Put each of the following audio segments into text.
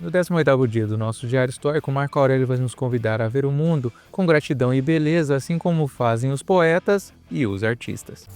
No 18º dia do nosso diário estoico, Marco Aurélio vai nos convidar a ver o mundo com gratidão e beleza, assim como fazem os poetas e os artistas.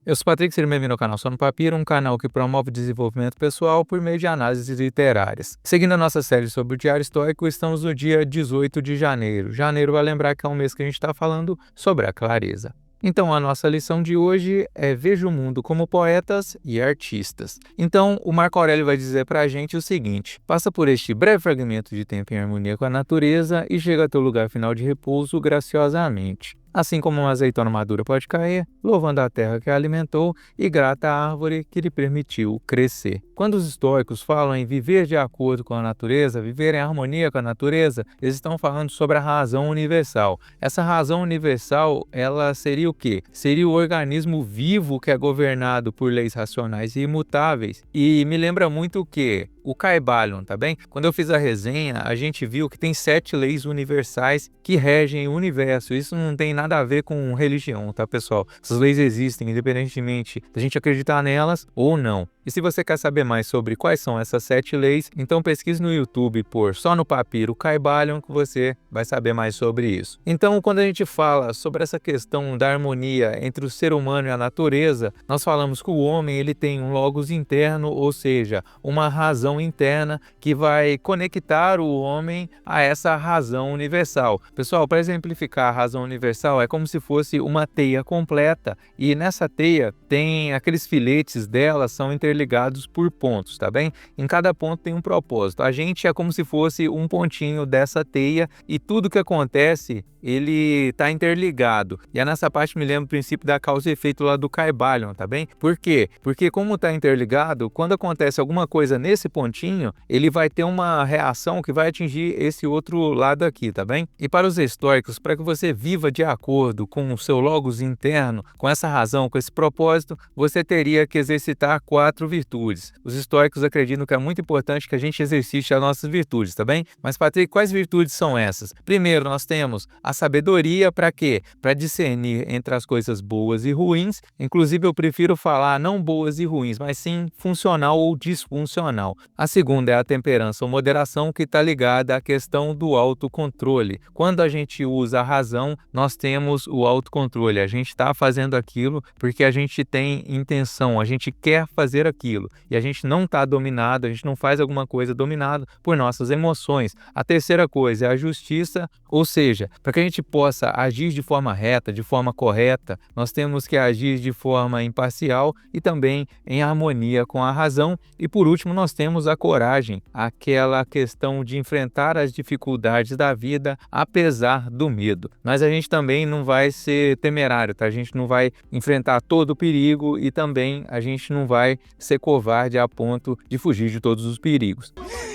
Eu sou Patrick, seja bem-vindo ao canal Só no Papiro, um canal que promove o desenvolvimento pessoal por meio de análises literárias. Seguindo a nossa série sobre o Diário Estoico, estamos no dia 18 de janeiro. Janeiro vai lembrar que é um mês que a gente está falando sobre a clareza. Então, a nossa lição de hoje é Veja o mundo como poetas e artistas. Então, o Marco Aurélio vai dizer para a gente o seguinte: passa por este breve fragmento de tempo em harmonia com a natureza e chega a teu lugar final de repouso graciosamente. Assim como uma azeitona madura pode cair, louvando a terra que a alimentou e grata à árvore que lhe permitiu crescer. Quando os estoicos falam em viver de acordo com a natureza, viver em harmonia com a natureza, eles estão falando sobre a razão universal. Essa razão universal, ela seria o quê? Seria o organismo vivo que é governado por leis racionais e imutáveis. E me lembra muito o quê? O Kybalion, tá bem? Quando eu fiz a resenha, a gente viu que tem 7 leis universais que regem o universo. Isso não tem nada a ver com religião, tá, pessoal? Essas leis existem, independentemente da gente acreditar nelas ou não. E se você quer saber mais sobre quais são essas 7 leis, então pesquise no YouTube por Só no Papiro Kybalion que você vai saber mais sobre isso. Então, quando a gente fala sobre essa questão da harmonia entre o ser humano e a natureza, nós falamos que o homem ele tem um logos interno, ou seja, uma razão interna que vai conectar o homem a essa razão universal. Pessoal, para exemplificar a razão universal, é como se fosse uma teia completa e nessa teia tem aqueles filetes dela, são interligados por pontos, tá bem? Em cada ponto tem um propósito. A gente é como se fosse um pontinho dessa teia e tudo que acontece, ele está interligado. E nessa parte me lembra o princípio da causa e efeito lá do Kybalion, tá bem? Por quê? Porque como está interligado, quando acontece alguma coisa nesse pontinho, ele vai ter uma reação que vai atingir esse outro lado aqui, tá bem? E para os estoicos, para que você viva de acordo com o seu logos interno, com essa razão, com esse propósito, você teria que exercitar 4 virtudes. Os estoicos acreditam que é muito importante que a gente exercite as nossas virtudes, tá bem? Mas, Patrick, quais virtudes são essas? Primeiro, nós temos a sabedoria para quê? Para discernir entre as coisas boas e ruins. Inclusive, eu prefiro falar não boas e ruins, mas sim funcional ou disfuncional. A segunda é a temperança ou moderação, que está ligada à questão do autocontrole. Quando a gente usa a razão, nós temos o autocontrole. A gente está fazendo aquilo porque a gente tem intenção, a gente quer fazer aquilo. E a gente não está dominado, a gente não faz alguma coisa dominado por nossas emoções. A terceira coisa é a justiça, ou seja, para que a gente possa agir de forma reta, de forma correta, nós temos que agir de forma imparcial e também em harmonia com a razão. E por último, nós temos a coragem, aquela questão de enfrentar as dificuldades da vida apesar do medo. Mas a gente também não vai ser temerário, tá? A gente não vai enfrentar todo o perigo e também a gente não vai ser covarde a ponto de fugir de todos os perigos.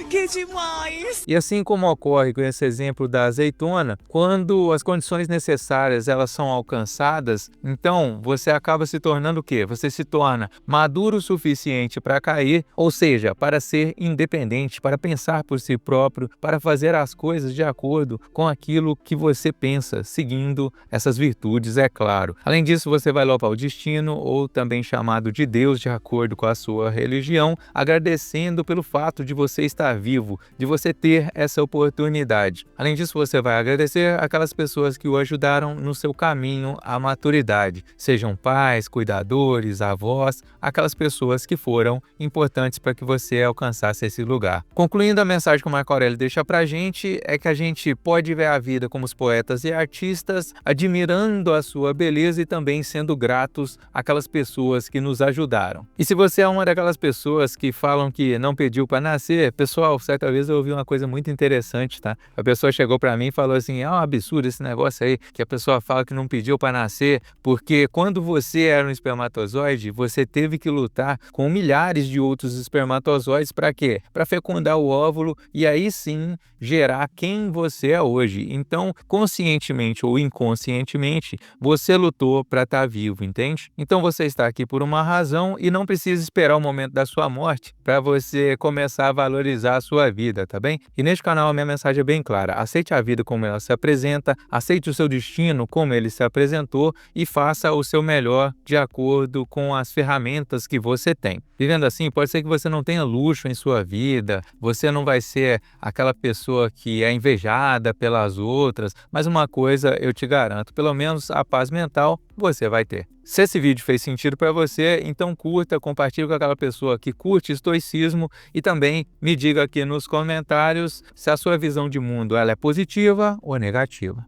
Que demais! E assim como ocorre com esse exemplo da azeitona, quando as condições necessárias elas são alcançadas, então você acaba se tornando o quê? Você se torna maduro o suficiente para cair, ou seja, para ser independente, para pensar por si próprio, para fazer as coisas de acordo com aquilo que você pensa, seguindo essas virtudes, é claro. Além disso, você vai louvar o destino, ou também chamado de Deus, de acordo com a sua religião, agradecendo pelo fato de você estar vivo, de você ter essa oportunidade. Além disso, você vai agradecer aquelas pessoas que o ajudaram no seu caminho à maturidade, sejam pais, cuidadores, avós, aquelas pessoas que foram importantes para que você alcançasse esse lugar. Concluindo, a mensagem que o Marco Aurélio deixa para a gente é que a gente pode ver a vida como os poetas e artistas, admirando a sua beleza e também sendo gratos àquelas pessoas que nos ajudaram. E se você é uma daquelas pessoas que falam que não pediu para nascer, pessoal, certa vez eu ouvi uma coisa muito interessante, tá? A pessoa chegou para mim e falou assim: é um absurdo esse negócio aí, que a pessoa fala que não pediu para nascer, porque quando você era um espermatozoide, você teve que lutar com milhares de outros espermatozoides para quê? Para fecundar o óvulo e aí sim gerar quem você é hoje. Então, conscientemente ou inconscientemente, você lutou para estar vivo, entende? Então você está aqui por uma razão e não precisa esperar o momento da sua morte para você começar a valorizar a sua vida, tá bem? E neste canal a minha mensagem é bem clara: aceite a vida como ela se apresenta, aceite o seu destino como ele se apresentou e faça o seu melhor de acordo com as ferramentas que você tem. Vivendo assim, pode ser que você não tenha luxo em sua vida, você não vai ser aquela pessoa que é invejada pelas outras, mas uma coisa eu te garanto, pelo menos a paz mental você vai ter. Se esse vídeo fez sentido para você, então curta, compartilhe com aquela pessoa que curte estoicismo e também me diga aqui nos comentários se a sua visão de mundo ela é positiva ou negativa.